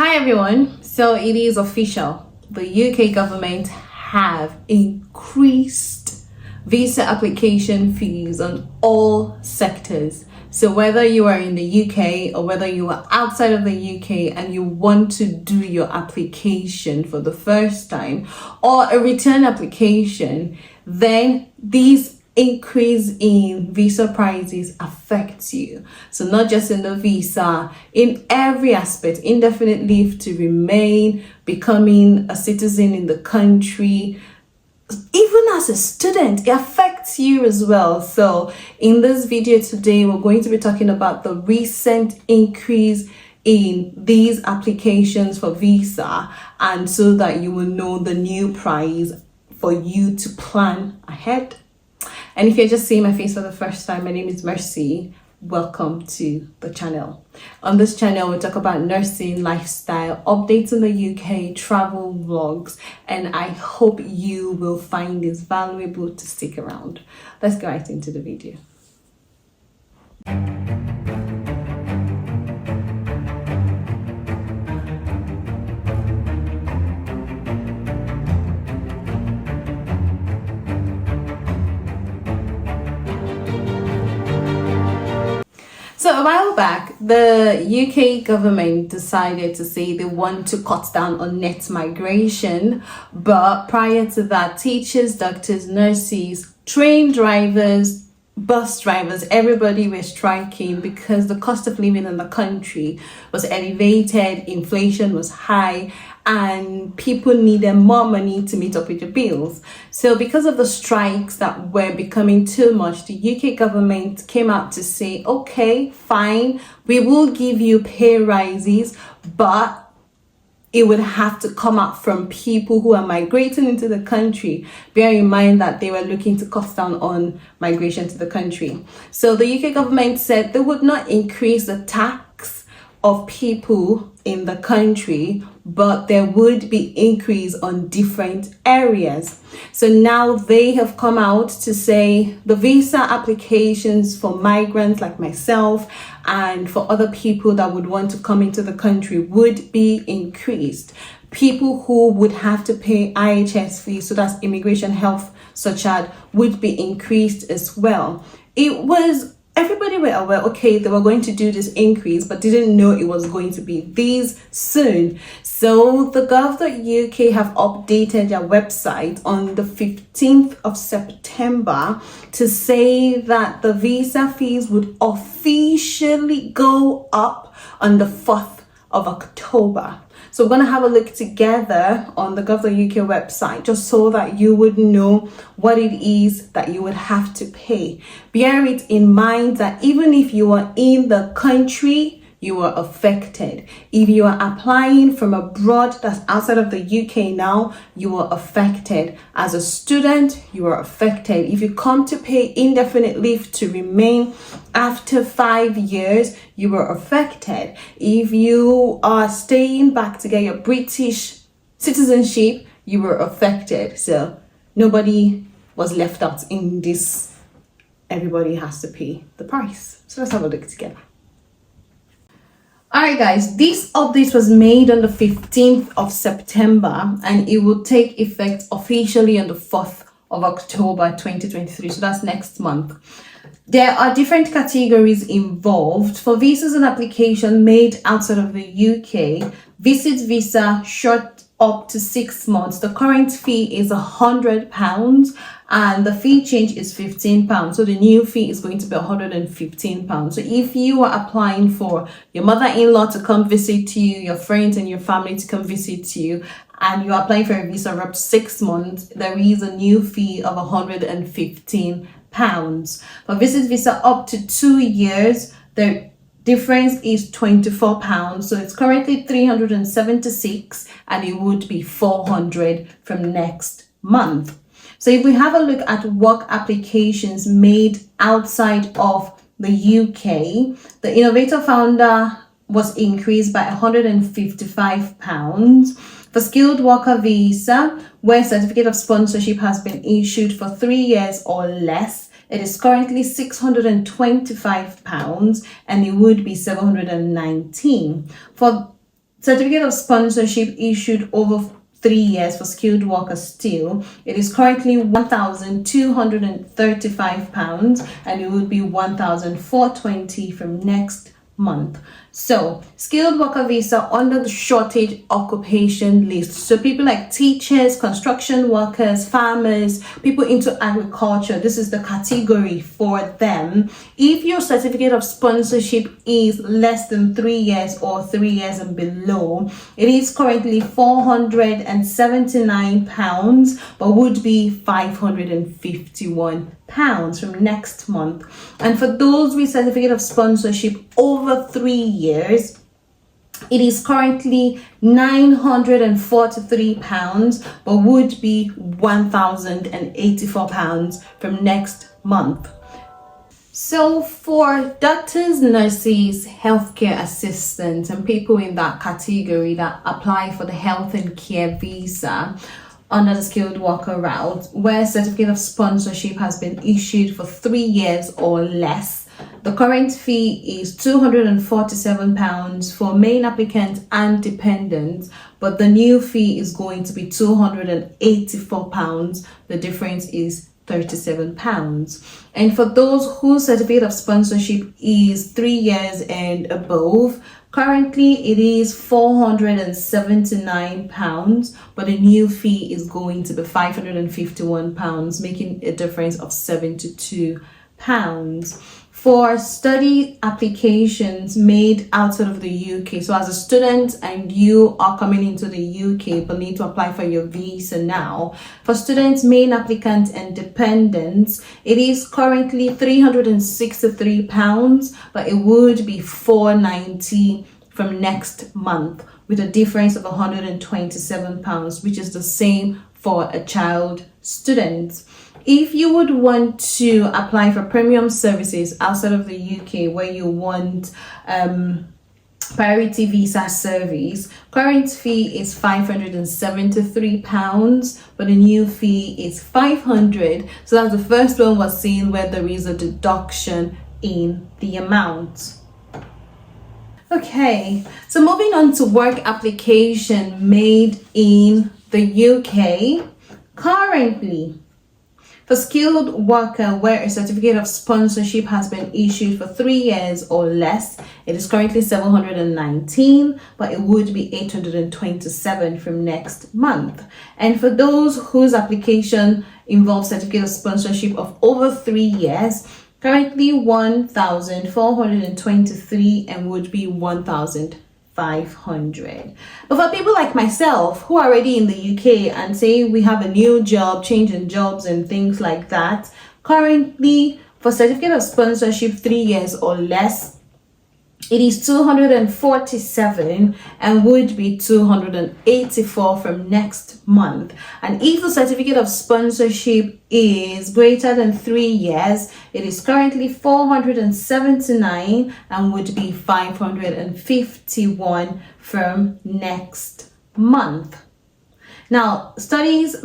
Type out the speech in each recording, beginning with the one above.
Hi everyone, so it is official. The UK government have increased visa application fees on all sectors. So whether you are in the UK or whether you are outside of the UK and you want to do your application for the first time or a return application, then these increase in visa prices affects you. So not just in the visa, in every aspect, indefinite leave to remain, becoming a citizen in the country, even as a student, it affects you as well. So in this video today, we're going to be talking about the recent increase in these applications for visa, and so that you will know the new price for you to plan ahead. And if you're just seeing my face for the first time, my name is Mercy. Welcome to the channel. On this channel, we talk about nursing, lifestyle, updates in the UK, travel vlogs, and I hope you will find this valuable to stick around. Let's go right into the video. So a while back, the UK government decided to say they want to cut down on net migration. But prior to that, teachers, doctors, nurses, train drivers, bus drivers, everybody were striking because the cost of living in the country was elevated, inflation was high, and people needed more money to meet up with their bills. So because of the strikes that were becoming too much, the UK government came out to say, okay, fine, we will give you pay rises, but it would have to come out from people who are migrating into the country. Bear in mind that they were looking to cut down on migration to the country. So the UK government said they would not increase the tax of people in the country, but there would be increase on different areas. So now they have come out to say the visa applications for migrants like myself and for other people that would want to come into the country would be increased. People who would have to pay IHS fees, so that's immigration health surcharge, would be increased as well. Everybody were aware, okay, they were going to do this increase, but didn't know it was going to be this soon. So the gov.uk have updated their website on the 15th of September to say that the visa fees would officially go up on the 4th of October. So we're going to have a look together on the gov.uk website just so that you would know what it is that you would have to pay. Bear it in mind that even if you are in the country, you are affected. If you are applying from abroad that's outside of the UK now, you are affected. As a student, you are affected. If you come to pay indefinite leave to remain after 5 years, you are affected. If you are staying back to get your British citizenship, you were affected. So nobody was left out in this. Everybody has to pay the price. So let's have a look together. Alright guys, this update was made on the 15th of September and it will take effect officially on the 4th of October 2023. So that's next month. There are different categories involved. For visas and application made outside of the UK, visit visa short up to 6 months, the current fee is £100 and the fee change is £15. So the new fee is going to be £115. So if you are applying for your mother-in-law to come visit you, your friends and your family to come visit you, and you're applying for a visa up to 6 months, there is a new fee of £115. For visit visa up to 2 years, the difference is £24. So it's currently 376 and it would be 400 from next month. So if we have a look at work applications made outside of the UK, the innovator founder was increased by £155. For skilled worker visa, where certificate of sponsorship has been issued for 3 years or less, it is currently £625 and it would be £719. For certificate of sponsorship issued over 3 years for skilled workers still, it is currently £1,235 and it would be £1,420 from next month. So skilled worker visa under the shortage occupation list, so people like teachers, construction workers, farmers, people into agriculture, this is the category for them. If your certificate of sponsorship is less than 3 years or 3 years and below, it is currently £479 but would be £551 from next month. And for those with certificate of sponsorship over 3 years, it is currently £943 but would be £1,084 from next month. So for doctors, nurses, healthcare assistants, and people in that category that apply for the health and care visa under the skilled worker route, where certificate of sponsorship has been issued for 3 years or less, the current fee is £247 for main applicants and dependents, but the new fee is going to be £284. The difference is £37. And for those whose certificate of sponsorship is 3 years and above, currently it is £479, but the new fee is going to be £551, making a difference of £72. For study applications made outside of the UK, so as a student and you are coming into the UK but need to apply for your visa now, for students, main applicants and dependents, it is currently £363, but it would be £490 from next month, with a difference of £127, which is the same for a child student. If you would want to apply for premium services outside of the UK, where you want priority visa service, current fee is £573, but the new fee is £500. So that's the first one was seen where there is a deduction in the amount. Okay, so moving on to work application made in the UK. Currently, for skilled worker where a certificate of sponsorship has been issued for 3 years or less, it is currently £719, but it would be £827 from next month. And for those whose application involves certificate of sponsorship of over 3 years, currently £1,423 and would be £1,500. But for people like myself who are already in the UK and say we have a new job, changing jobs and things like that, currently for certificate of sponsorship 3 years or less, it is £247 and would be £284 from next month. And if the certificate of sponsorship is greater than 3 years, it is currently £479 and would be £551 from next month. Now, studies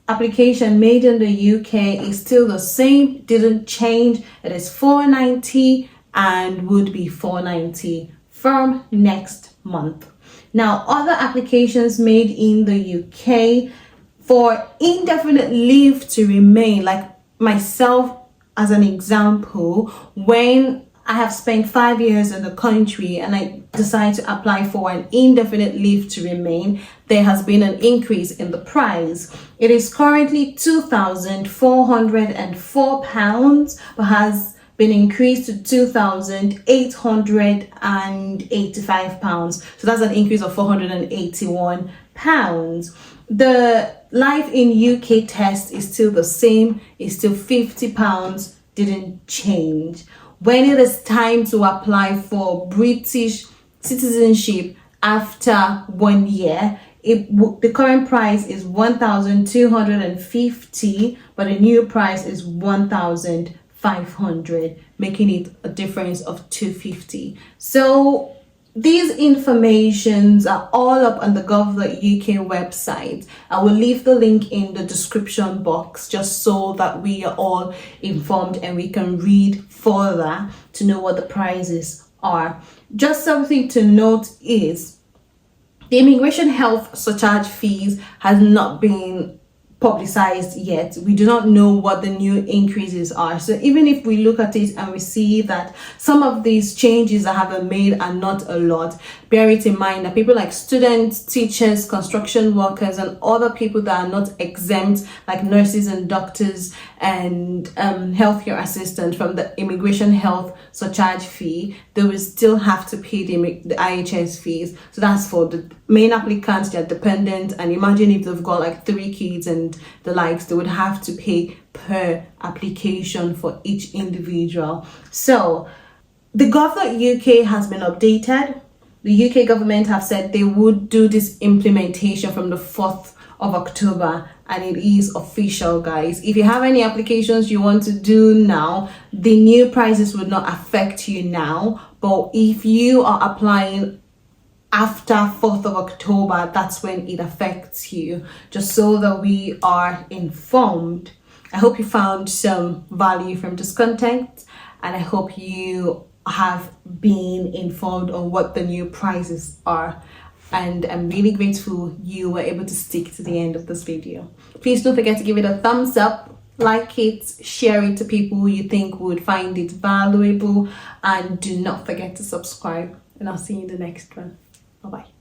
application made in the UK is still the same, didn't change. It is £490 and would be £490 from next month. Now, other applications made in the UK for indefinite leave to remain, like myself as an example, when I have spent 5 years in the country and I decide to apply for an indefinite leave to remain, there has been an increase in the price. It is currently £2,404, but has been increased to £2,885. So that's an increase of £481. The life in UK test is still the same, it's still £50, didn't change. When it is time to apply for British citizenship after 1 year, the current price is £1,250, but the new price is £1,500, making it a difference of £250. So these informations are all up on the gov.uk website. I will leave the link in the description box just so that we are all informed and we can read further to know what the prices are. Just something to note is The immigration health surcharge fees has not been publicized yet. We do not know what the new increases are. So even if we look at it and we see that some of these changes that have been made are not a lot, bear it in mind that people like students, teachers, construction workers, and other people that are not exempt, like nurses and doctors and healthcare assistants, from the immigration health surcharge fee, they will still have to pay the IHS fees. So that's for the main applicants, their dependents, and imagine if they've got like 3 kids and the likes, they would have to pay per application for each individual. So the Gov.uk has been updated. The UK government have said they would do this implementation from the 4th of October, and it is official, guys. If you have any applications you want to do now, the new prices would not affect you now, but if you are applying after 4th of October, that's when it affects you, just so that we are informed. I hope you found some value from this content, and I hope you have been informed on what the new prices are, and I'm really grateful you were able to stick to the end of this video. Please don't forget to give it a thumbs up, like it, share it to people who you think would find it valuable, and do not forget to subscribe, and I'll see you in the next one. Bye bye.